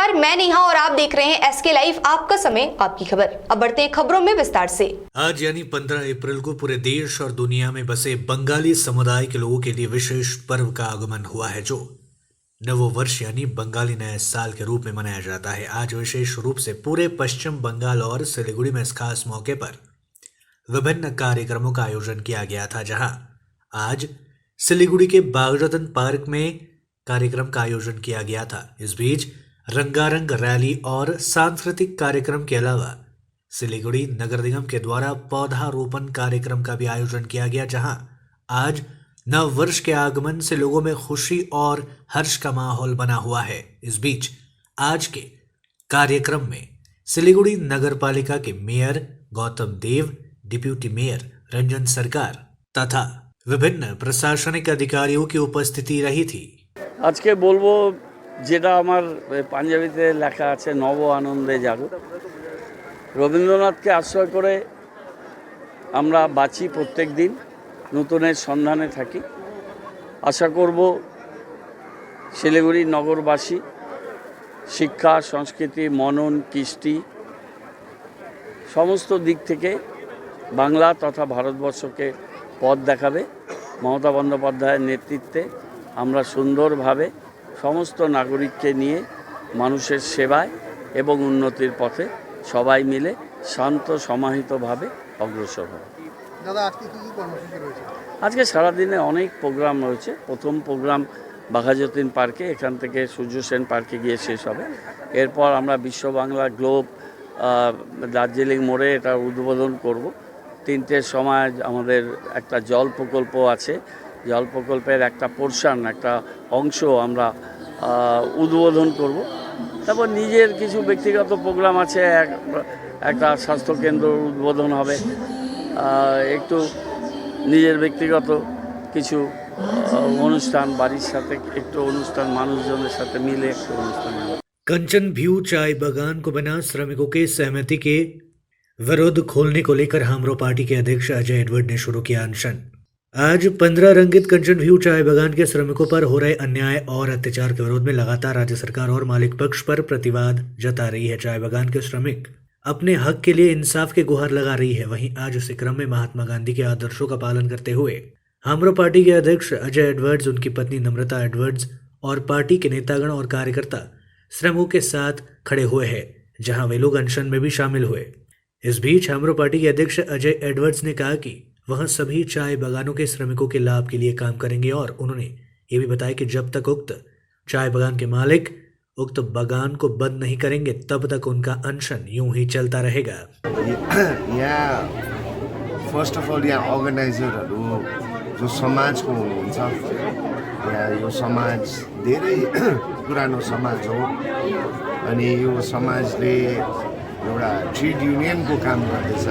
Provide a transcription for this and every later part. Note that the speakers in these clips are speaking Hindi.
नमस्कार, मैं नेहा और आप देख रहे हैं एसके लाइव, आपका समय आपकी खबर। अब बढ़ते हैं खबरों में विस्तार से। आज यानी 15 अप्रैल को पूरे देश और दुनिया में बसे बंगाली समुदाय के लोगों के लिए विशेष पर्व का आगमन हुआ है, जो नववर्ष यानी बंगाली नए साल के रूप में मनाया जाता है। आज विशेष रूप से पूरे पश्चिम बंगाल और सिलीगुड़ी में इस खास मौके पर विभिन्न कार्यक्रमों का आयोजन किया गया था, जहां आज सिलीगुड़ी के बागरतन पार्क में कार्यक्रम का आयोजन किया गया था। इस बीच रंगारंग रैली और सांस्कृतिक कार्यक्रम के अलावा सिलीगुड़ी नगर निगम के द्वारा पौधारोपण कार्यक्रम का भी आयोजन किया गया, जहां आज नव वर्ष के आगमन से लोगों में खुशी और हर्ष का माहौल बना हुआ है। इस बीच आज के कार्यक्रम में सिलीगुड़ी नगर पालिका के मेयर गौतम देव, डिप्यूटी मेयर रंजन सरकार तथा विभिन्न प्रशासनिक अधिकारियों की उपस्थिति रही थी। आज के बोलबो যেটা আমার পাঞ্জাবিতে লেখা আছে নব আনন্দে জাগো। রবীন্দ্রনাথকে আশ্রয় করে আমরা বাঁচি, প্রত্যেক দিন নতুনের সন্ধানে থাকি। আশা করব শিলিগুড়ি নগরবাসী শিক্ষা, সংস্কৃতি, মনন, কৃষ্টি সমস্ত দিক থেকে বাংলা তথা ভারতবর্ষকে পথ দেখাবে। মমতা বন্দ্যোপাধ্যায়ের নেতৃত্বে আমরা সুন্দরভাবে সমস্ত নাগরিককে নিয়ে মানুষের সেবায় এবং উন্নতির পথে সবাই মিলে শান্ত সমাহিতভাবে অগ্রসর হবে। দাদা, আজকে কি কর্মসূচি রয়েছে? আজকে সারাদিনে অনেক প্রোগ্রাম রয়েছে। প্রথম প্রোগ্রাম বাঘাযতীন পার্কে, এখান থেকে সূর্য সেন পার্কে গিয়ে শেষ হবে। এরপর আমরা বিশ্ব বাংলা গ্লোব দার্জিলিং মোড়ে এটা উদ্বোধন করব। 3টের সময় আমাদের একটা জল প্রকল্প আছে, জল প্রকল্পের একটা পোর্শন, একটা অংশ আমরা উদ্বোধন করব। তারপর নিজের কিছু ব্যক্তিগত প্রোগ্রাম আছে, একটা স্বাস্থ্যকেন্দ্র উদ্বোধন হবে, একটু নিজের ব্যক্তিগত কিছু অনুষ্ঠান, বাড়ির সাথে একটু অনুষ্ঠান, মানুষজনের সাথে মিলে একটু অনুষ্ঠান হবে। कंचन व्यू चाय बागान को बिना श्रमिकों के सहमति के विरोध खोलने को लेकर हामरो पार्टी के अध्यक्ष अजय एडवर्ड ने शुरू किया अनशन। आज 15 रंगित कंचन व्यू चाय बागान के श्रमिकों पर हो रहे अन्याय और अत्याचार के विरोध में लगातार राज्य सरकार और मालिक पक्ष पर प्रतिवाद जता रही है। चाय बागान के श्रमिक अपने हक के लिए इंसाफ के गुहार लगा रही है। वहीं आज इसी क्रम में महात्मा गांधी के आदर्शों का पालन करते हुए हामरो पार्टी के अध्यक्ष अजय एडवर्ड्स, उनकी पत्नी नम्रता एडवर्ड्स और पार्टी के नेतागण और कार्यकर्ता श्रमिकों के साथ खड़े हुए हैं, जहां वे लोग अनशन में भी शामिल हुए। इस बीच हामरो पार्टी के अध्यक्ष अजय एडवर्ड्स ने कहा कि वह सभी चाय बागानों के श्रमिकों के लाभ के लिए काम करेंगे, और उन्होंने ये भी बताया कि जब तक उक्त चाय बागान के मालिक उक्त बागान को बंद नहीं करेंगे, तब तक उनका अनशन यूं ही चलता रहेगा। यहाँ फर्स्ट अफ अल यहाँ अर्गनाइजरहरू जो समाजको हुनुहुन्छ, यहाँ यो समाज धेरै पुरानो समाज हो, अनि यो समाजले एउटा ट्रेड युनियनको काम गर्दैछ,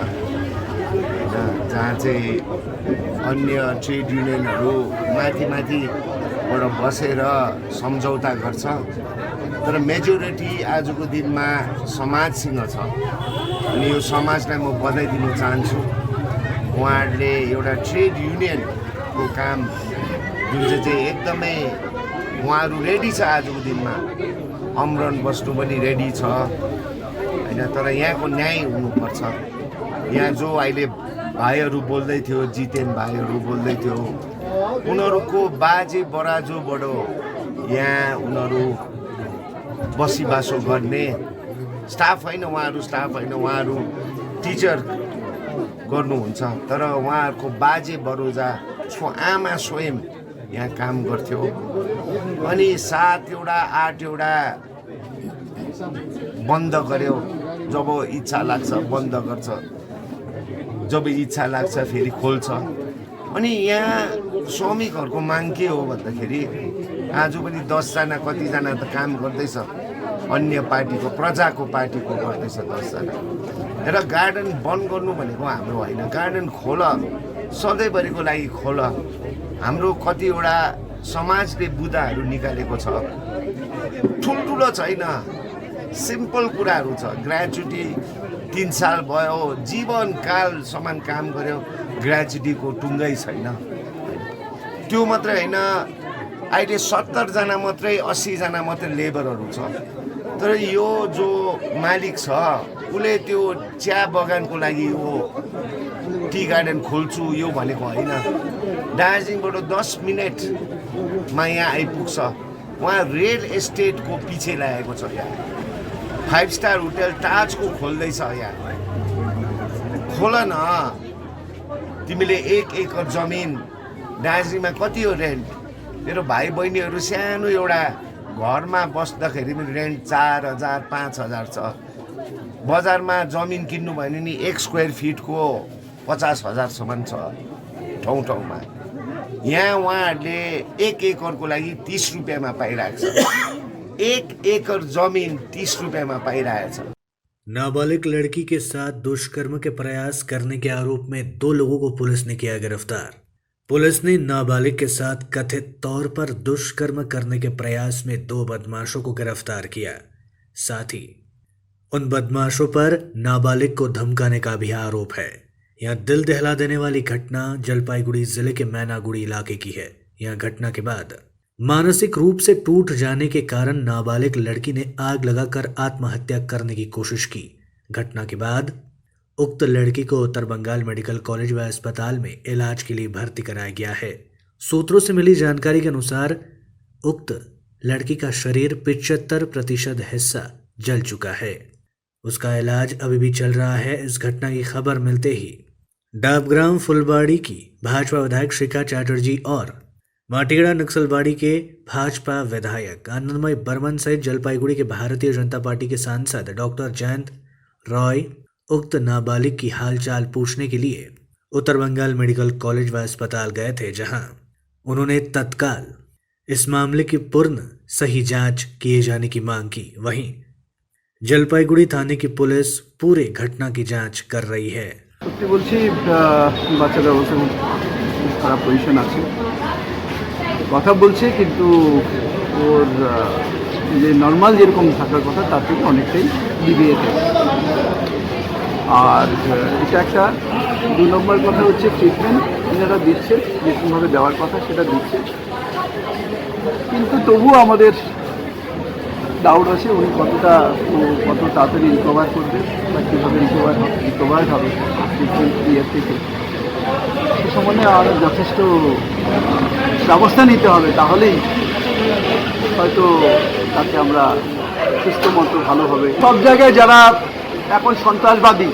जहाँ चाहिँ अन्य ट्रेड युनियनहरू माथिबाट बसेर सम्झौता गर्छ, तर मेजोरिटी आजको दिनमा समाजसँग छ। अनि यो समाजलाई म बधाई दिन चाहन्छु। उहाँहरूले एउटा ट्रेड युनियनको काम जुन चाहिँ एकदमै उहाँहरू रेडी छ, आजको दिनमा अमरण बस्नु पनि रेडी छ होइन, तर यहाँको न्याय हुनुपर्छ। यहाँ जो अहिले भाइहरू बोल्दै थियो, जितेन भाइहरू बोल्दै थियो, उनीहरूको बाजे बराजोबाट यहाँ उनीहरू बसिबासो गर्ने स्टाफ होइन, उहाँहरू स्टाफ होइन, उहाँहरू टिचर गर्नुहुन्छ, तर उहाँहरूको बाजे बरोजा आमा स्वयं यहाँ काम गर्थ्यो। अनि 7वटा 8वटा बन्द गर्यो, जब इच्छा लाग्छ बन्द गर्छ, जब इच्छा लाग्छ फेरि खोल्छ। अनि यहाँ श्रमिकहरूको माग के हो भन्दाखेरि आज पनि 10जना कतिजना त काम गर्दैछ, अन्य पार्टीको, प्रजाको पार्टीको गर्दैछ 10जना। र गार्डन बन्द गर्नु भनेको हाम्रो होइन, गार्डन खोल, सधैँभरिको लागि खोल। हाम्रो कतिवटा समाजले बुदाहरू निकालेको छ, ठुल्ठुलो छैन, सिम्पल कुराहरू छ। ग्रेजुटी 3 साल भयो, जीवनकालसम्म काम गर्यो, ग्रेजुटीको टुङ्गै छैन। त्यो मात्रै होइन, अहिले 70 जना मात्रै 80 जना मात्रै लेबरहरू छ। तर यो जो मालिक छ उसले त्यो चिया बगानको लागि यो टी गार्डन खोल्छु यो भनेको होइन। दार्जिलिङबाट 10 मिनटमा यहाँ आइपुग्छ। उहाँ रियल एस्टेटको पछि लागेको छ। यहाँ 5 स्टार होटल ताजको खोल्दैछ। यहाँ खोल न, तिमीले 1 एकर जमिन दार्जिलिङमा कति हो रेन्ट? मेरो भाइ बहिनीहरू सानो एउटा घरमा बस्दाखेरि रेन्ट 4000 5000 छ। बजारमा जमिन किन्नु भने नि 1 स्क्वायर फिटको 50,000सम्म छ ठाउँ ठाउँमा। यहाँ उहाँहरूले 1 एकरको लागि 30 रुपियाँमा पाइरहेको छ। 1 एकर जमिन 30 रुपियाँमा पाइरहेको छ। नाबालिग लड़की के साथ दुष्कर्म के प्रयास करने के आरोप में 2 लोगों को पुलिस ने किया गिरफ्तार। पुलिस ने नाबालिग के साथ कथित तौर पर दुष्कर्म करने के प्रयास में 2 बदमाशों को गिरफ्तार किया। साथ ही उन बदमाशों पर नाबालिग को धमकाने का भी आरोप है। यह दिल दहला देने वाली घटना जलपाईगुड़ी जिले के मैनागुड़ी इलाके की है। यह घटना के बाद मानसिक रूप से टूट जाने के कारण नाबालिग लड़की ने आग लगाकर आत्महत्या करने की कोशिश की। घटना के बाद उक्त लड़की को उत्तर बंगाल मेडिकल कॉलेज व अस्पताल में इलाज के लिए भर्ती कराया गया है। सूत्रों से मिली जानकारी के अनुसार उक्त लड़की का शरीर 75% हिस्सा जल चुका है। उसका इलाज अभी भी चल रहा है। इस घटना की खबर मिलते ही डाबग्राम फुलबाड़ी की भाजपा विधायक श्रीका चैटर्जी और माटीगढ़ा नक्सलबाड़ी के भाजपा विधायक आनंदमय बर्मन सहित जलपाईगुड़ी के भारतीय जनता पार्टी के सांसद डॉक्टर जयंत रॉय उक्त नाबालिग की हालचाल पूछने के लिए उत्तर बंगाल मेडिकल कॉलेज व अस्पताल गए थे, जहां उन्होंने तत्काल इस मामले की पूर्ण सही जांच किए जाने की मांग की। वहीं जलपाईगुड़ी थाने की पुलिस पूरे घटना की जांच कर रही है। সত্যি বলছি বাচ্চাটা অবশ্য খুব খারাপ পজিশন আছে, কথা বলছে কিন্তু ওর যে নর্মাল যেরকম থাকার কথা তার থেকে অনেকটাই ডিভিয়েট। আর এটা একটা 2 নম্বর কথা হচ্ছে ট্রিটমেন্ট এনারা দিচ্ছে, যেরকমভাবে দেওয়ার কথা সেটা দিচ্ছে, কিন্তু তবুও আমাদের ডাউট আছে উনি কত তাড়াতাড়ি রিকভার করবে বা কীভাবে রিকভার হবে ট্রিটমেন্ট ইয়ে থেকে, সে সম্বন্ধে আরও যথেষ্ট ব্যবস্থা নিতে হবে। তাহলেই হয়তো তাকে আমরা সুস্থ মতো ভালোভাবে। সব জায়গায় যারা এখন সন্ত্রাসবাদী,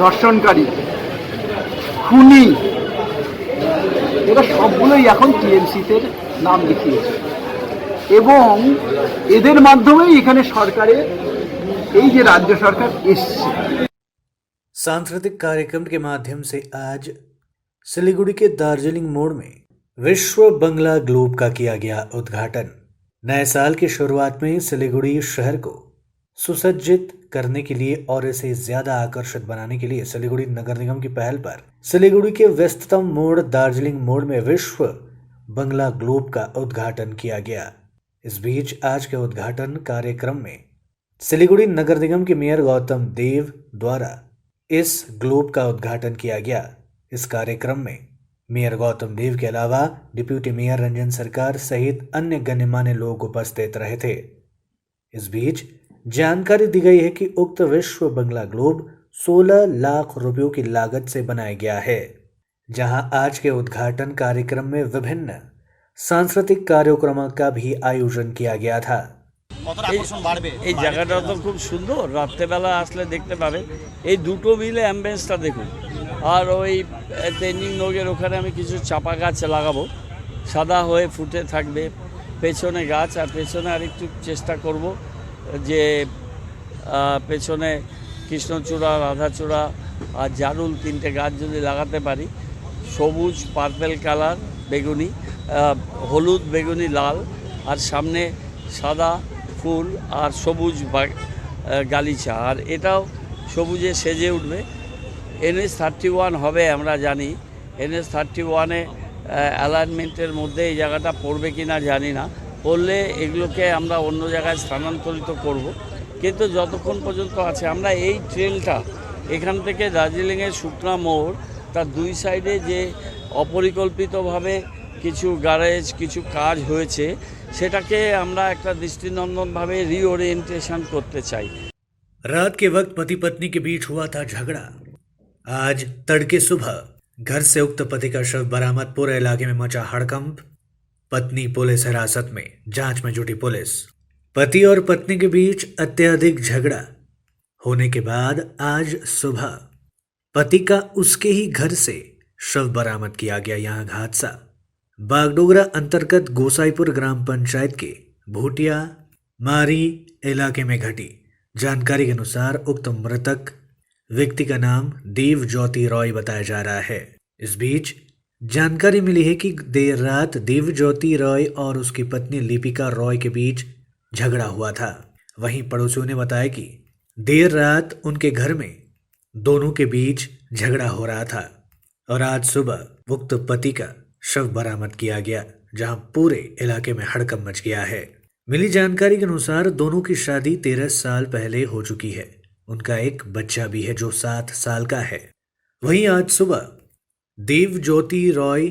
ধর্ষণকারী, খুনি, এরা সবগুলোই এখন টিএমসিতে নাম লিখিয়েছে এবং এদের মাধ্যমেই এখানে সরকারের এই যে রাজ্য সরকার এসছে। सांस्कृतिक कार्यक्रम के माध्यम से आज सिलीगुड़ी के दार्जिलिंग मोड़ में विश्व बंगला ग्लोब का किया गया उद्घाटन। नए साल की शुरुआत में सिलीगुड़ी शहर को सुसज्जित करने के लिए और इसे ज्यादा आकर्षित बनाने के लिए सिलीगुड़ी नगर निगम की पहल पर सिलीगुड़ी के व्यस्ततम मोड़ दार्जिलिंग मोड़ में विश्व बंगला ग्लोब का उद्घाटन किया गया। इस बीच आज के उद्घाटन कार्यक्रम में सिलीगुड़ी नगर निगम के मेयर गौतम देव द्वारा इस ग्लोब का उद्घाटन किया गया। इस कार्यक्रम में मेयर गौतम देव के अलावा डिप्यूटी मेयर रंजन सरकार सहित अन्य गण्यमान्य लोग उपस्थित रहे थे। इस बीच जानकारी दी गई है कि उक्त विश्व बंगला ग्लोब 16 लाख रुपयों की लागत से बनाया गया है, जहां आज के उद्घाटन कार्यक्रम में विभिन्न सांस्कृतिक कार्यक्रमों का भी आयोजन किया गया था। এই জায়গাটা তো খুব সুন্দর, রাত্রেবেলা আসলে দেখতে পাবেন। এই দুটো মিলে অ্যাম্বিয়েন্সটা দেখুন। আর ওই তেঞ্জিং নগের ওখানে আমি কিছু চাপা গাছ লাগাবো, সাদা হয়ে ফুটে থাকবে পেছনে গাছ, আর পেছনে আরেকটু চেষ্টা করব যে পেছনে কৃষ্ণচূড়া, রাধাচূড়া আর জারুল 3টে গাছ যদি লাগাতে পারি, সবুজ, পার্পেল কালার, বেগুনি, হলুদ, বেগুনি, লাল, আর সামনে সাদা ফুল আর সবুজ গালিচা, আর এটাও সবুজে সেজে উঠবে। NH-31 হবে আমরা জানি, NH-31-এ অ্যালাইনমেন্টের মধ্যে এই জায়গাটা পড়বে কি না জানি না, পড়লে এগুলোকে আমরা অন্য জায়গায় স্থানান্তরিত করব। কিন্তু যতক্ষণ পর্যন্ত আছে আমরা এই ট্রেলটা এখান থেকে দার্জিলিংয়ের শুকনা মোড়, তার 2 সাইডে যে অপরিকল্পিতভাবে কিছু গ্যারেজ কিছু কাজ হয়েছে, সেটাকে আমরা একটা দৃষ্টিনন্দনভাবে রিওরিয়েন্টেশন করতে চাই। रात के वक्त पति पत्नी के बीच हुआ था झगड़ा। आज तड़के सुबह घर से उक्त पति का शव बरामद। पूरे इलाके में मचा हड़कंप। पत्नी पुलिस हिरासत में, जांच में जुटी पुलिस। पति और पत्नी के बीच अत्यधिक झगड़ा होने के बाद आज सुबह पति का उसके ही घर से शव बरामद किया गया। यहाँ हादसा बागडोगरा अंतर्गत गोसाईपुर ग्राम पंचायत के भूटिया मारी इलाके में घटी। जानकारी के अनुसार उक्त मृतक व्यक्ति का नाम देव ज्योति रॉय बताया जा रहा है। इस बीच जानकारी मिली है कि देर रात देव ज्योति रॉय और उसकी पत्नी लिपिका रॉय के बीच झगड़ा हुआ था। वहीं पड़ोसियों ने बताया कि देर रात उनके घर में दोनों के बीच झगड़ा हो रहा था और आज सुबह उक्त पति का शव बरामद किया गया, जहां पूरे इलाके में हड़कंप मच गया है। मिली जानकारी के अनुसार दोनों की शादी 13 साल पहले हो चुकी है। उनका एक बच्चा भी है जो 7 साल का है। वहीं आज सुबह देव ज्योति रॉय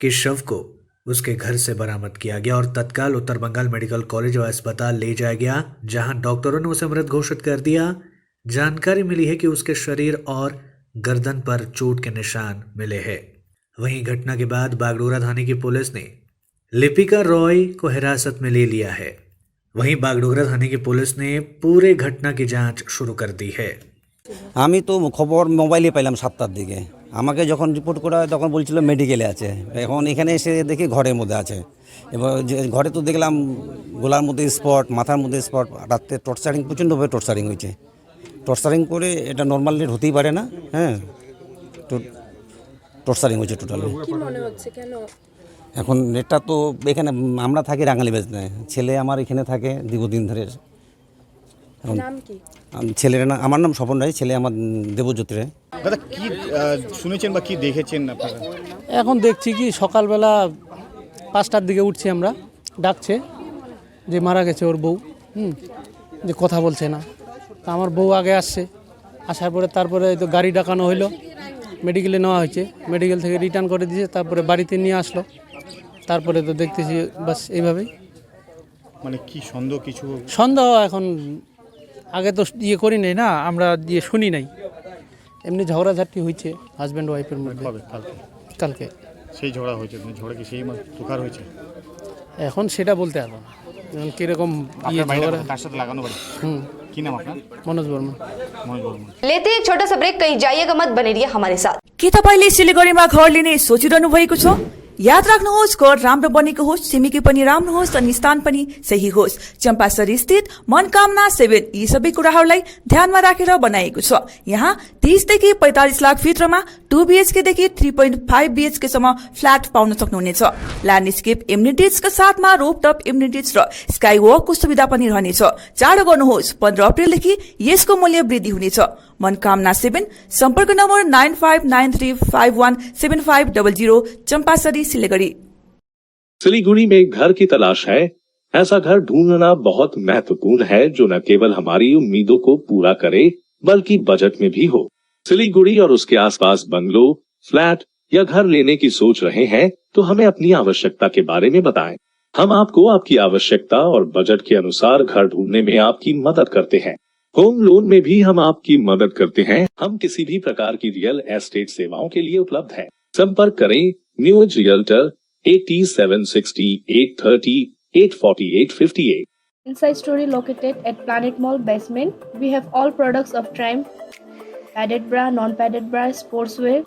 के शव को उसके घर से बरामद किया गया और तत्काल उत्तर बंगाल मेडिकल कॉलेज व अस्पताल ले जाया गया, जहां डॉक्टरों ने उसे मृत घोषित कर दिया। जानकारी मिली है कि उसके शरीर और गर्दन पर चोट के निशान मिले हैं। वहीं घटना के बाद बागडोगरा थाने की पुलिस ने लिपिका रॉय को हिरासत में ले लिया है। वहीं बागडोगरा थाने की पुलिस ने पूरे घटना की जांच शुरू कर दी है। আমি তো খবর মোবাইলে পাইলাম 7টার দিকে। আমাকে যখন রিপোর্ট করা হয় তখন বলছিল মেডিকেলে আছে। এখন এখানে এসে দেখি ঘরের মধ্যে আছে। এবার যে ঘরে তো দেখলাম গলার মধ্যে স্পট, মাথার মধ্যে স্পট। রাতে টর্চারিং, প্রচণ্ডভাবে টর্চারিং হয়েছে। টর্চারিং করে এটা নর্মাল ডেট হতেই পারে না। হ্যাঁ, তো টর্চারিং হয়েছে টোটালি। কি মনে হচ্ছে কেন? এখন এটা তো এখানে আমরা থাকি রাঙালি বেজনে, ছেলে আমার এখানে থাকে দীর্ঘদিন ধরে। এখন নাম কি? ছেলের নাম, আমার নাম স্বপন রায়, ছেলে আমার দেবজ্যোতি রায়। দাদা কি শুনেছেন বা কি দেখেছেন আপনারা? এখন দেখছি কি সকালবেলা 5টার দিকে উঠছি আমরা, ডাকছে যে মারা গেছে ওর বউ, যে কথা বলছে না। তা আমার বউ আগে আসছে, আসার পরে তারপরে তো গাড়ি ডাকানো হইলো, মেডিকেলে নেওয়া হয়েছে, মেডিকেল থেকে রিটার্ন করে দিয়েছে, তারপরে বাড়িতে নিয়ে আসলো। তারপরে তো দেখতেছি বাস এইভাবেই। মানে কি সন্দেহ? কিছু সন্দেহ এখন আগে তো ইয়ে করি নাই না, আমরা ইয়ে শুনি নাই। এমনি ঝগড়াঝাটি হয়েছে হাজব্যান্ড ওয়াইফের মধ্যে। কবে? কালকে সেই ঝগড়া হয়েছে? ঝগড়া কি সেই প্রকার হয়েছে? এখন সেটা বলতে পারবো না, এখন কিরকম ইয়ে ঝগড়া। তার সাথে লাগানো বাড়ি? কি নাম আপনার? मनोज वर्मा। लेते हैं एक छोटा सा ब्रेक, कहीं जाइएगा मत, बने रहिए हमारे साथ। के तपाईले सिलिगुडीमा घर लिने सोचिरहनु भएको छ? याद राख्नुहोस्, घर राम्रो बनेको होस्, छिमेकी पनि राम्रो होस् अनि स्थान पनि सही होस्। चम्पासरी स्थित मनकामना 7 यी सबै कुराहरूलाई ध्यानमा राखेर बनाएको छ। यहाँ 30 देखि 45 लाख भित्रमा 2 BHK देखि 3.5 BHK सम्म फ्ल्याट पाउन सक्नुहुनेछ। ल्यान्डस्केप एम्युनिटिजका साथमा रोपटप एम्युनिटिज र स्काई वकको सुविधा पनि रहनेछ। चाँडो गर्नुहोस्, 15 अप्रिलदेखि यसको मूल्य वृद्धि हुनेछ। मनकामना 7, सम्पर्क नम्बर 9593517500, चम्पासरी सिलीगुड़ी। सिलीगुड़ी में घर की तलाश है? ऐसा घर ढूंढना बहुत महत्वपूर्ण है जो न केवल हमारी उम्मीदों को पूरा करे बल्कि बजट में भी हो। सिलीगुड़ी और उसके आसपास बंगलो, फ्लैट या घर लेने की सोच रहे हैं तो हमें अपनी आवश्यकता के बारे में बताएं। हम आपको आपकी आवश्यकता और बजट के अनुसार घर ढूंढने में आपकी मदद करते हैं। होम लोन में भी हम आपकी मदद करते हैं। हम किसी भी प्रकार की रियल एस्टेट सेवाओं के लिए उपलब्ध हैं। संपर्क करें news realtor 8760 830 84858. Inside Story located at Planet Mall basement. We have all products of Triumph, padded bra, non-padded bra, sportswear.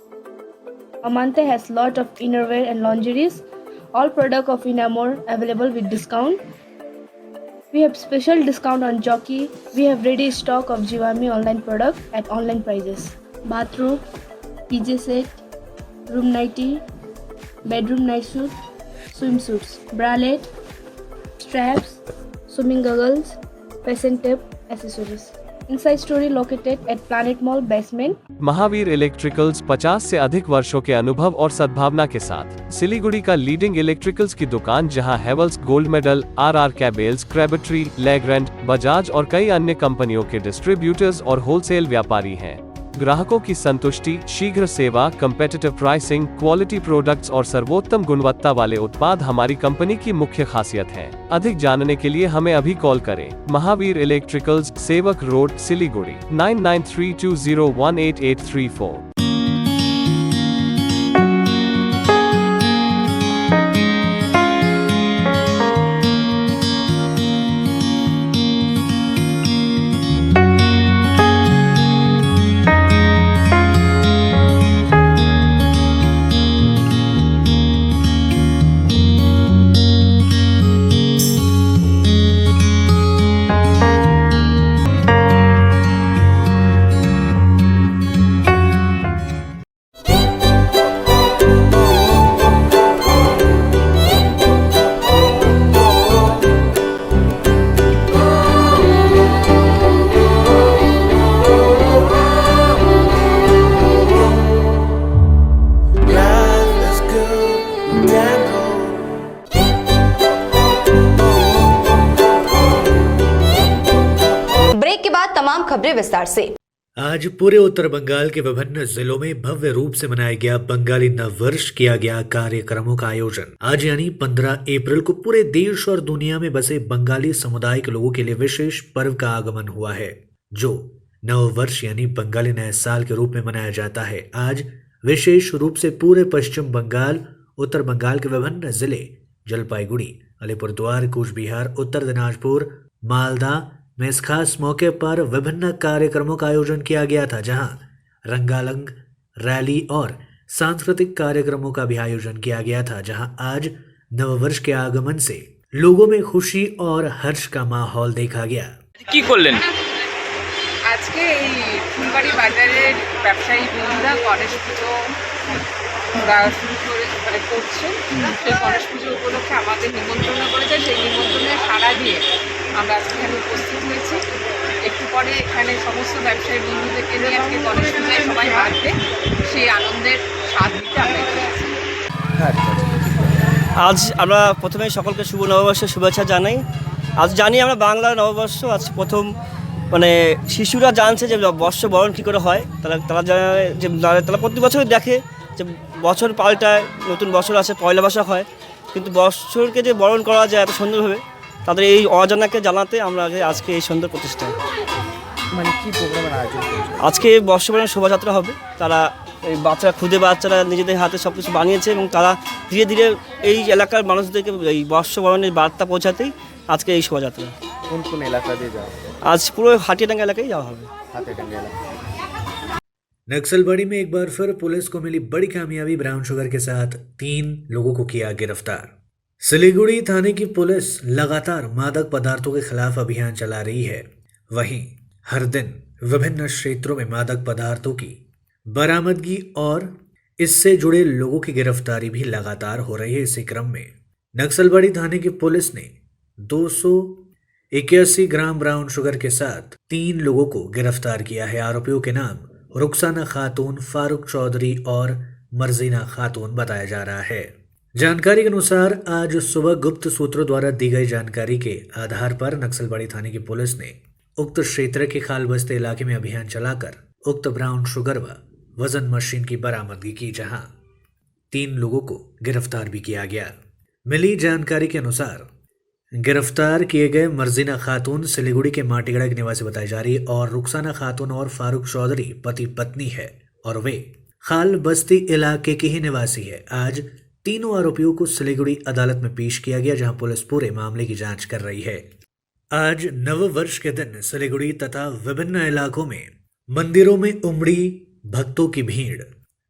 Amante has lot of innerwear and lingeries. All product of Inamore available with discount. We have special discount on Jockey. We have ready stock of Jivami online product at online prices. Bathrobe, PJ set, room nightie, bedroom night suit, swimsuits, bralette, straps, swimming goggles, facing tape, accessories. Inside Story located at Planet Mall basement. Mahavir electricals 50 से अधिक वर्षों के अनुभव और सद्भावना के साथ सिलीगुड़ी का लीडिंग इलेक्ट्रिकल्स की दुकान, जहां Havells gold medal, RR cables, Crabtree, Legrand, Bajaj और कई अन्य कंपनियों के डिस्ट्रीब्यूटर्स और होलसेल व्यापारी हैं। ग्राहकों की संतुष्टि, शीघ्र सेवा, कम्पेटिटिव प्राइसिंग, क्वालिटी प्रोडक्ट्स और सर्वोत्तम गुणवत्ता वाले उत्पाद हमारी कंपनी की मुख्य खासियत है। अधिक जानने के लिए हमें अभी कॉल करें। महावीर इलेक्ट्रिकल्स, सेवक रोड, सिलीगुड़ी 9932018834। ब्रेक के बाद तमाम खबरें विस्तार से। आज पूरे उत्तर बंगाल के विभिन्न जिलों में भव्य रूप से मनाया गया बंगाली नववर्ष, किया गया कार्यक्रमों का आयोजन। आज यानी 15 अप्रैल को पूरे देश और दुनिया में बसे बंगाली समुदाय के लोगों के लिए विशेष पर्व का आगमन हुआ है, जो नववर्ष यानी बंगाली नए साल के रूप में मनाया जाता है। आज विशेष रूप से पूरे पश्चिम बंगाल, उत्तर बंगाल के विभिन्न जिले जलपाईगुड़ी, अलीपुरद्वार, कूच बिहार, उत्तर दिनाजपुर, मालदा में इस खास मौके पर विभिन्न कार्यक्रमों का आयोजन किया गया था, जहां रंगारंग रैली और सांस्कृतिक कार्यक्रमों का भी आयोजन किया गया था। जहां आज नववर्ष के आगमन से लोगों में खुशी और हर्ष का माहौल देखा गया। কি করলেন আজকে এই ফুলবাড়ি বাজারের ব্যবসায়ী বন্ধুরা গণেশ পুজো ওরা শুরু করে করছে। সেই গণেশ পুজো উপলক্ষে আমাদের নিমন্ত্রণ করেছে, সেই নিমন্ত্রণে সাড়া দিয়ে আমরা আজকে এখানে উপস্থিত হয়েছি। একটু পরে এখানে সমস্ত ব্যবসায়ী বন্ধুদেরকে নিয়ে আজকে গণেশ পূজায় সবাই আসবে, সেই আনন্দের স্বাদ দিতে আমরা এখানে আছি। আজ আমরা প্রথমে সকলকে শুভ নববর্ষের শুভেচ্ছা জানাই। আজ জানি আমরা বাংলার নববর্ষ, আজ প্রথম মানে শিশুরা জানছে যে বর্ষ বরণ কী করে হয়। তারা জানে যে তারা প্রতি বছর দেখে যে বছর পাল্টায়, নতুন বছর আসে, পয়লা বৈশাখ হয়, কিন্তু বছরকে যে বরণ করা যায় এত সুন্দরভাবে, তাদের এই অজানাকে জানাতে আমরা আজকে এই সুন্দর প্রতিষ্ঠা। মানে কি প্রোগ্রামের আয়োজন করেছে? আজকে বর্ষবরণের শোভাযাত্রা হবে। তারা এই ক্ষুদে বাচ্চারা নিজেদের হাতে সব কিছু বানিয়েছে এবং তারা ধীরে ধীরে এই এলাকার মানুষদেরকে এই বর্ষবরণের বার্তা পৌঁছাতেই আজকে এই শোভাযাত্রা। কোন কোন এলাকা দিয়ে যাওয়া হবে? आज पूरे हाटीडांगा इलाके जावा হবে। हाटीडांगा इलाका। नक्सलबाड़ी में एक बार फिर पुलिस को मिली बड़ी कामयाबी, ब्राउन शुगर के साथ 3 लोगों को किया गिरफ्तार। सिलीगुड़ी थाने की पुलिस लगातार मादक पदार्थों के खिलाफ अभियान चला रही है। वहीं हर दिन विभिन्न क्षेत्रों में मादक पदार्थों की बरामदगी और इससे जुड़े लोगों की गिरफ्तारी भी लगातार हो रही है। इसी क्रम में नक्सलबाड़ी थाने की पुलिस ने 281 ग्राम ब्राउन शुगर के साथ 3 लोगों को गिरफ्तार किया है। आरोपियों के नाम रुखसाना खातून, फारूक चौधरी और मर्जीना खातून बताया जा रहा है। जानकारी के अनुसार आज सुबह गुप्त सूत्रों द्वारा दी गई जानकारी के आधार पर नक्सलबाड़ी थाने की पुलिस ने उक्त क्षेत्र के खालबस्ते इलाके में अभियान चलाकर उक्त ब्राउन शुगर व वजन मशीन की बरामदगी की, जहां 3 लोगों को गिरफ्तार भी किया गया। मिली जानकारी के अनुसार गिरफ्तार किए गए मर्जीना खातून सिलीगुड़ी के माटीगढ़ के निवासी बताई जा रही और रुखसाना खातून और फारूक चौधरी पति पत्नी है और वे खाल बस्ती इलाके के ही निवासी है। आज तीनों आरोपियों को सिलीगुड़ी अदालत में पेश किया गया, जहां पुलिस पूरे मामले की जांच कर रही है। आज नव वर्ष के दिन सिलीगुड़ी तथा विभिन्न इलाकों में मंदिरों में उमड़ी भक्तों की भीड़।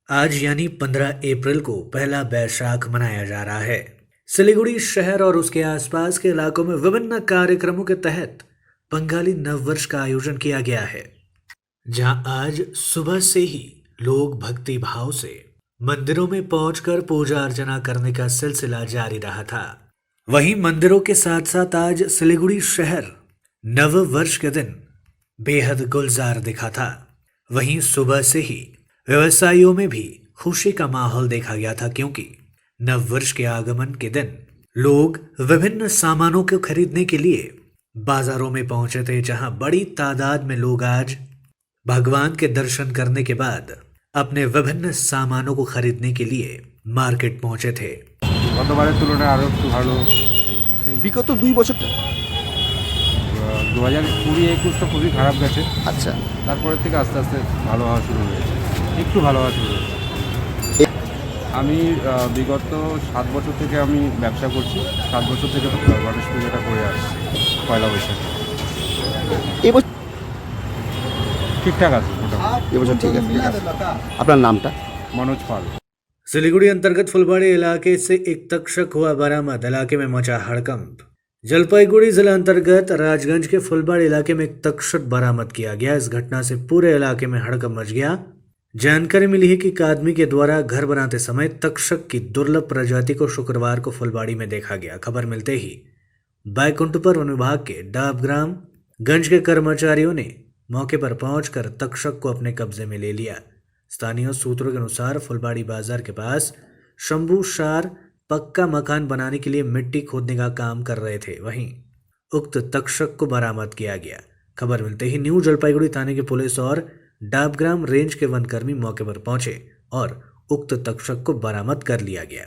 आज यानी 15 अप्रैल को पहला बैशाख मनाया जा रहा है। सिलीगुड़ी शहर और उसके आसपास के इलाकों में विभिन्न कार्यक्रमों के तहत बंगाली नववर्ष का आयोजन किया गया है, जहां आज सुबह से ही लोग भक्ति भाव से मंदिरों में पहुंचकर पूजा अर्चना करने का सिलसिला जारी रहा था। वहीं मंदिरों के साथ साथ आज सिलीगुड़ी शहर नव वर्ष के दिन बेहद गुलजार दिखा था। वहीं सुबह से ही व्यवसायियों में भी खुशी का माहौल देखा गया था, क्योंकि नव वर्ष के आगमन के दिन लोग विभिन्न सामानों को खरीदने के लिए बाजारों में पहुंचे थे, जहां बड़ी तादाद में लोग आज भगवान के दर्शन करने के बाद अपने विभिन्न सामानों को खरीदने के लिए मार्केट पहुंचे थे। গতবারের তুলনায় আরও একটু ভালো। বিগত 2 বছর 2020-21 তো খুবই খারাপ গেছে। আচ্ছা, তারপরের থেকে আস্তে আস্তে ভালো হওয়া শুরু হয়েছে, একটু ভালো হওয়া শুরু হয়েছে। আমি বিগত 7 বছর থেকে আমি ব্যবসা করছি। 7 বছর থেকে গণেশ পুজোটা করে আসছি পয়লা বৈশাখে। এবছর ঠিকঠাক আছে মোটামুটি। এবছর ঠিক আছে। আপনার নামটা? मनोज पाल। सिलीगुड़ी अंतर्गत फुलबाड़ी इलाके से एक तक्षक हुआ बरामद, इलाके में मचा हड़कंप। जलपाईगुड़ी जिला अंतर्गत राजगंज के फुलबाड़ी इलाके में एक तक्षक बरामद किया गया। इस घटना से पूरे इलाके में हड़कंप मच गया। जानकारी मिली है कि एक आदमी के द्वारा घर बनाते समय तक्षक की दुर्लभ प्रजाति को शुक्रवार को फुलबाड़ी में देखा गया। खबर मिलते ही बैकुंठपुर वन विभाग के डाबग्राम गंज के कर्मचारियों ने मौके पर पहुंचकर तक्षक को अपने कब्जे में ले लिया। स्थानीय सूत्रों के अनुसार फुलबाड़ी बाजार के पास शंभू शार पक्का मकान बनाने के लिए मिट्टी खोदने का काम कर रहे थे। वहीं उक्त तक्षक को बरामद किया गया। खबर मिलते ही न्यू जलपाईगुड़ी थाने की पुलिस और डाबग्राम रेंज के वनकर्मी मौके पर पहुंचे और उक्त तक्षक को बरामद कर लिया गया।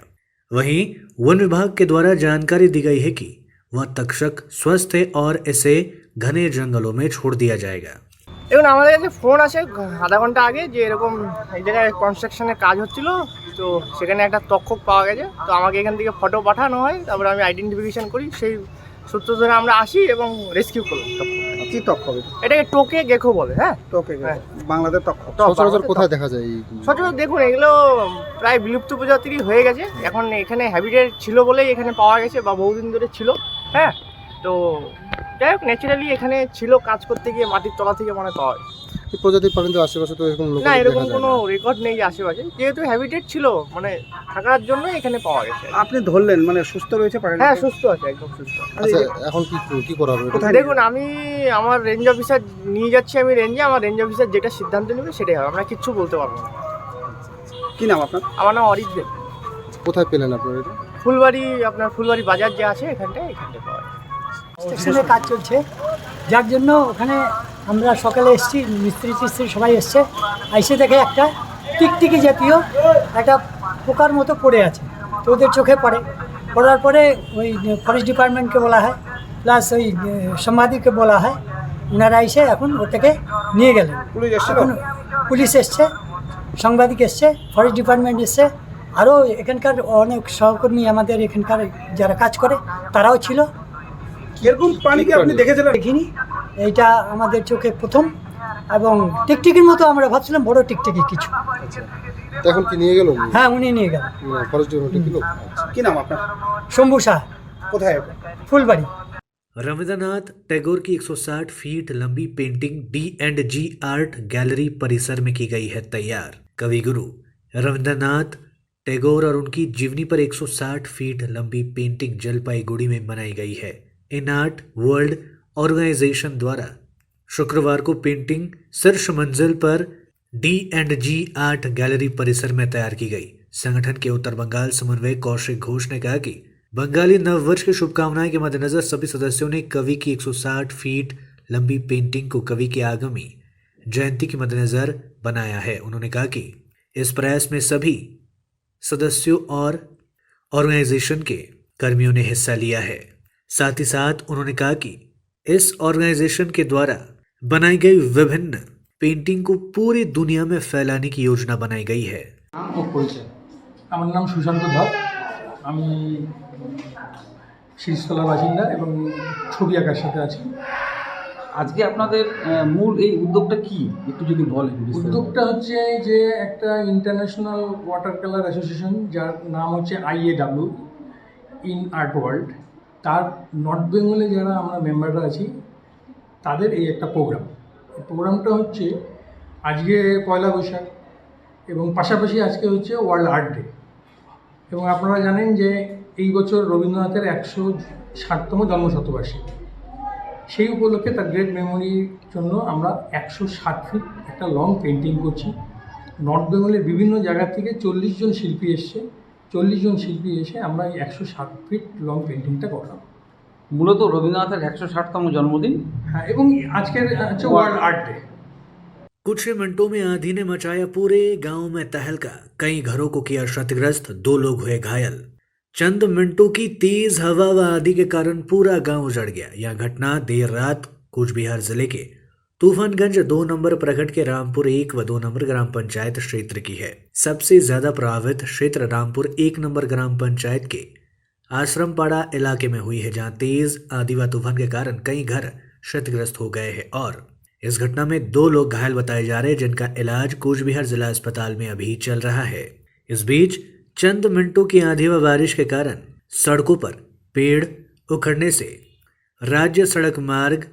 वहीं वन विभाग के द्वारा जानकारी दी गई है कि वह तक्षक स्वस्थ है और इसे घने जंगलों में छोड़ दिया जाएगा। দেখুন, আমাদের কাছে ফোন আসে আধা ঘন্টা আগে যে এরকম এই জায়গায় কনস্ট্রাকশনের কাজ হচ্ছিল, তো সেখানে একটা তক্ষক পাওয়া গেছে। তো আমাকে এখান থেকে ফটো পাঠানো হয়, তারপরে আমি আইডেন্টিফিকেশন করি, সেই সূত্র ধরে আমরা আসি এবং রেস্কিউ করলাম। কি তক্ষক? এটাকে টোকে গেকো বলে। হ্যাঁ, টোকে হ্যাঁ, বাংলাদেশ তক্ষক। সচরাচর কোথায় দেখা যায়? সচরাচর দেখুন, এগুলো প্রায় বিলুপ্ত প্রজাতিরই হয়ে গেছে। এখন এখানে হ্যাবিটেট ছিল বলেই এখানে পাওয়া গেছে, বা বহুদিন ধরে ছিল। হ্যাঁ, তো যাই হোক, ন্যাচারালি এখানে ছিল, কাজ করতে গিয়ে মাটির তলা থেকে মনে পাওয়া যায়। এই প্রজাতির পারেন তো আশেপাশে তো এরকম না, এরকম কোনো রেকর্ড নেই আশেপাশে, যেহেতু হ্যাবিটেট ছিল মানে থাকার জন্য এখানে পাওয়া গেছে। আপনি ধরলেন মানে সুস্থ রয়েছে? হ্যাঁ, সুস্থ আছে, একদম সুস্থ। আচ্ছা, এখন কি করা হবে? দেখুন, আমি আমার রেঞ্জ অফিসার নিয়ে যাচ্ছি, আমি রেঞ্জে, আমার রেঞ্জ অফিসার যেটা সিদ্ধান্ত নেবে সেটাই হবে, আমরা কিচ্ছু বলতে পারবো না। কি নাম আপনার? আমার নাম অরিত দেব। কোথায় পেলেন আপনার এটা? ফুলবাড়ি, আপনার ফুলবাড়ি বাজার যে আছে এখানটায় পাওয়া যায়। স্টেশনে কাজ চলছে, যার জন্য ওখানে আমরা সকালে এসেছি, মিস্ত্রি টিস্ত্রি সবাই এসছে, এসে দেখে একটা টিকটিকি জাতীয় একটা পোকার মতো পড়ে আছে। তো ওদের চোখে পড়ার পরে ওই ফরেস্ট ডিপার্টমেন্টকে বলা হয়, প্লাস ওই সাংবাদিককে বলা হয়, ওনারা এসে এখন ওটাকে নিয়ে গেলেন। পুলিশ এসছে, সাংবাদিক এসছে, ফরেস্ট ডিপার্টমেন্ট এসছে, আরও এখানকার অনেক সহকর্মী আমাদের এখানকার যারা কাজ করে তারাও ছিল। এরকম প্রাণী কি আপনি দেখেছিলেন? দেখিনি, এইটা আমাদের চোখে প্রথম। এবং টিকটিকির মতো আমরা ভাবছিলাম বড় টিকটিকি কিছু। এখন কি নিয়ে গেল? হ্যাঁ, উনি নিয়ে গেল। ফরেস্ট ডিপার্টমেন্ট লোক। কি নাম আপনার? শম্ভু শাহ। কোথায়? ফুলবাড়ি। रविंद्रनाथ टैगोर की 160 फीट लंबी पेंटिंग D&G आर्ट गैलरी परिसर में की गई है तैयार। कवि गुरु रविंद्रनाथ टैगोर और उनकी जीवनी पर 160 फीट लंबी पेंटिंग जलपाईगुड़ी में बनाई गई है। इन आर्ट वर्ल्ड ऑर्गेनाइजेशन द्वारा शुक्रवार को पेंटिंग शीर्ष मंजिल पर D&G आर्ट गैलरी परिसर में तैयार की गई। संगठन के उत्तर बंगाल समन्वयक कौशिक घोष ने कहा कि बंगाली नववर्ष की शुभकामनाएं के मद्देनजर सभी सदस्यों ने कवि की 160 फीट लंबी पेंटिंग को कवि की आगामी जयंती के मद्देनजर बनाया है। उन्होंने कहा कि इस प्रयास में सभी सदस्यों और ऑर्गेनाइजेशन के कर्मियों ने हिस्सा लिया है। साथ ही साथ उन्होंने कहा कि इस ऑर्गेनाइजेशन के द्वारा बनाई गई विभिन्न पेंटिंग को पूरी दुनिया में फैलाने की योजना बनाई गई है। আমার নাম সুশান্ত ধর, আমি শীর্ষতলার বাসিন্দা এবং ছবি আঁকার সাথে আছি। আজকে আপনাদের মূল এই উদ্যোগটা কি একটু যদি বলেন। উদ্যোগটা হচ্ছে যে একটা ইন্টারন্যাশনাল ওয়াটার কালার অ্যাসোসিয়েশন, যার নাম হচ্ছে IAW ইন আর্ট ওয়ার্ল্ড, তার নর্থ বেঙ্গলে যারা আমরা মেম্বাররা আছি তাদের এই একটা প্রোগ্রাম। এই প্রোগ্রামটা হচ্ছে আজকে পয়লা বৈশাখ এবং পাশাপাশি আজকে হচ্ছে ওয়ার্ল্ড আর্ট ডে। এবং আপনারা জানেন যে এই বছর রবীন্দ্রনাথের 160তম জন্মশতবার্ষিকী। সেই উপলক্ষে তার গ্রেট মেমোরির জন্য আমরা 160 ফিট একটা লং পেন্টিং করছি। নর্থ বেঙ্গলের বিভিন্ন জায়গা থেকে 40 জন শিল্পী এসছে। 40 জন শিল্পী এসে আমরা এই 160 ফিট লং পেন্টিংটা করলাম। মূলত রবীন্দ্রনাথের 160তম জন্মদিন। হ্যাঁ, এবং আজকের হচ্ছে ওয়ার্ল্ড আর্ট ডে। कुछ ही मिनटों में आंधी ने मचाया पूरे गांव में तहलका। कई घरों को किया क्षतिग्रस्त, 2 लोग हुए घायल। चंद मिनटों की तेज हवा व आंधी के कारण पूरा गांव उजड़ गया। यह घटना देर रात कूच बिहार जिले के तूफानगंज 2 नंबर प्रखंड के रामपुर 1 व 2 नंबर ग्राम पंचायत क्षेत्र की है। सबसे ज्यादा प्रभावित क्षेत्र रामपुर 1 नंबर ग्राम पंचायत के आश्रमपाड़ा इलाके में हुई है, जहां तेज आंधी व तूफान के कारण कई घर क्षतिग्रस्त हो गए हैं और इस घटना में 2 लोग घायल बताए जा रहे हैं, जिनका इलाज कूच बिहार जिला अस्पताल में अभी चल रहा है। इस बीच चंद मिनटों की आंधी व बारिश के कारण सड़कों पर पेड़ उखड़ने से राज्य सड़क मार्ग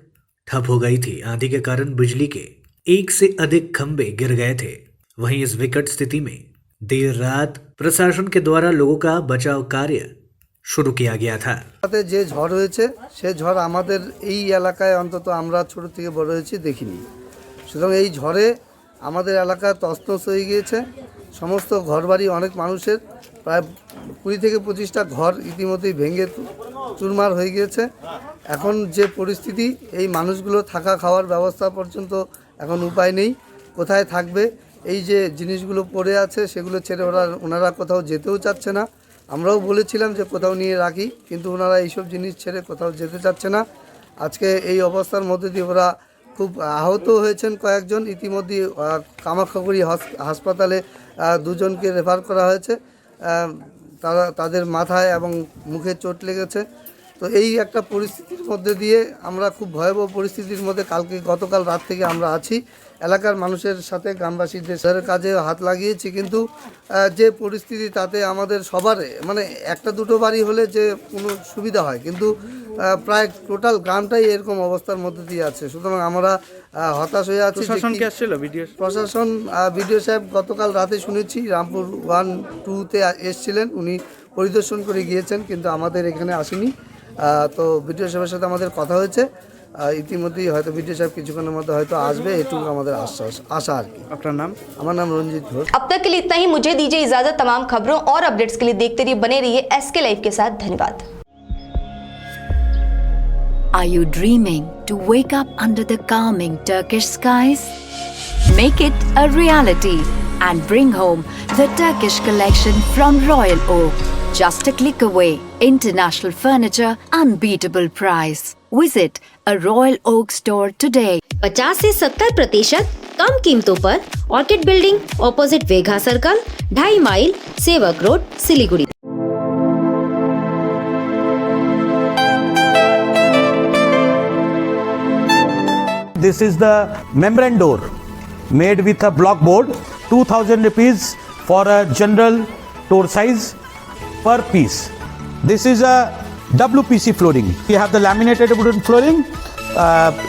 ठप हो गई थी। आंधी के कारण बिजली के 1 से अधिक खंभे गिर गए थे। वहीं इस विकट स्थिति में देर रात प्रशासन के द्वारा लोगों का बचाव कार्य শুরু किया गया था। যে ঝড় হয়েছে সে ঝড় আমাদের এই এলাকায় অন্তত আমরা ছোট থেকে বড় হয়েছি দেখিনি। সুতরাং এই ঝড়ে আমাদের এলাকা তছনছ হয়ে গিয়েছে। সমস্ত ঘরবাড়ি অনেক মানুষের প্রায় 20 থেকে 25টা ঘর ইতিমধ্যেই ভেঙে চুরমার হয়ে গিয়েছে। এখন যে পরিস্থিতি, এই মানুষগুলো থাকা খাওয়ার ব্যবস্থা পর্যন্ত এখন উপায় নেই। কোথায় থাকবে? এই যে জিনিসগুলো পড়ে আছে সেগুলো ছেড়ে ওনারা কোথাও যেতেও চাচ্ছে না। আমরাও বলেছিলাম যে কোথাও নিয়ে রাখি, কিন্তু ওনারা এইসব জিনিস ছেড়ে কোথাও যেতে চাচ্ছে না। আজকে এই অবস্থার মধ্যে দিয়ে ওরা খুব আহত হয়েছেন কয়েকজন। ইতিমধ্যে কামাখ্যাগুড়ি হাসপাতালে 2 জনকে রেফার করা হয়েছে। তাদের মাথায় এবং মুখে চোট লেগেছে। তো এই একটা পরিস্থিতির মধ্যে দিয়ে আমরা খুব ভয়াবহ পরিস্থিতির মধ্যে গতকাল রাত থেকে আমরা আছি। এলাকার মানুষের সাথে গ্রামবাসীদের কাজে হাত লাগিয়েছি, কিন্তু যে পরিস্থিতি তাতে আমাদের সবার মানে 1-2 বাড়ি হলে যে কোনো সুবিধা হয়, কিন্তু প্রায় টোটাল গ্রামটাই এরকম অবস্থার মধ্যে দিয়ে আছে। সুতরাং আমরা হতাশ হয়ে আছি। প্রশাসন বিডিও সাহেব গতকাল রাতে শুনেছি রামপুর 1-2-তে এসেছিলেন, উনি পরিদর্শন করে গিয়েছেন, কিন্তু আমাদের এখানে আসেনি। তো বিডিও সাহেবের সাথে আমাদের কথা হয়েছে, ইতিমধ্যেই হয়তো বিডিও সাহেব কিছুক্ষণের মধ্যে হয়তো আসবে, এটুকু আমাদের আশা আর কি। আপনার নাম? আমার নাম রঞ্জিত ঘোষ। अब तक के लिए इतना ही। मुझे दीजिए इजाजत। तमाम खबरों और अपडेट्स के लिए देखते रहिए, बने रहिए SK लाइव के साथ। धन्यवाद। Are you dreaming to wake up under the calming Turkish skies? Make it a reality and bring home the Turkish collection from Royal Oak. Just a click away. International furniture, unbeatable price. Visit a Royal Oak store today. 50 से 70% कम कीमतों पर orchid building opposite Vega circle, 2.5 mile, Sevoke road, Siliguri. This is the membrane door made with a block board, 2000 rupees for a general door size per piece. This is a WPC flooring. We have the laminated wooden flooring,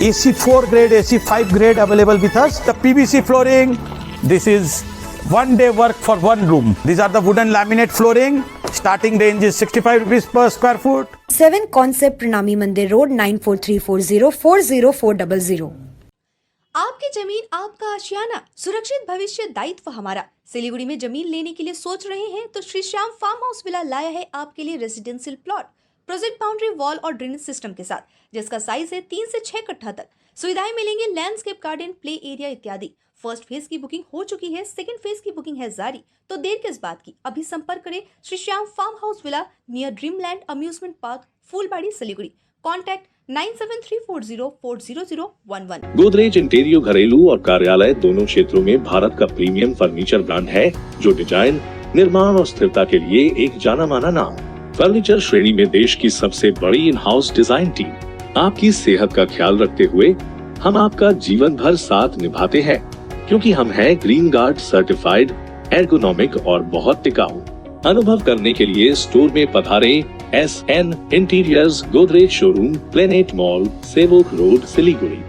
AC4 grade, AC5 grade available with us. The PVC flooring, this is 1 day work for 1 room. These are the wooden laminate flooring. Starting range is 65 rupees per square foot. 7 Concept Pranami Mandir Road 9434040400। आपकी जमीन आपका आशियाना, सुरक्षित भविष्य दायित्व हमारा। सिलीगुड़ी में जमीन लेने के लिए सोच रहे हैं तो Shri Shyam farm house villa लाया है आपके लिए residential plot, project boundary wall और ड्रेनेज सिस्टम के साथ, जिसका साइज है 3 से 6 कट्ठा तक। सुविधाएं मिलेंगी लैंडस्केप गार्डन, प्ले एरिया इत्यादि। फर्स्ट फेज की बुकिंग हो चुकी है, सेकंड फेज की बुकिंग है जारी। तो देर किस बात की, अभी संपर्क करें Shri Shyam farm house villa near Dreamland amusement park, Phulbari, Siliguri. Contact 9734040011। Godrej Interio घरेलू और कार्यालय दोनों क्षेत्रों में भारत का प्रीमियम फर्नीचर ब्रांड है, जो डिजाइन, निर्माण और स्थिरता के लिए एक जाना माना नाम। फर्नीचर श्रेणी में देश की सबसे बड़ी इन हाउस डिजाइन टीम। आपकी सेहत का ख्याल रखते हुए हम आपका जीवन भर साथ निभाते हैं, क्योंकि हम हैं ग्रीन गार्ड सर्टिफाइड, एर्गोनॉमिक और बहुत टिकाऊ। अनुभव करने के लिए स्टोर में पधारें। SN interiors, Godrej showroom, planet mall, Sevoke road, Siliguri.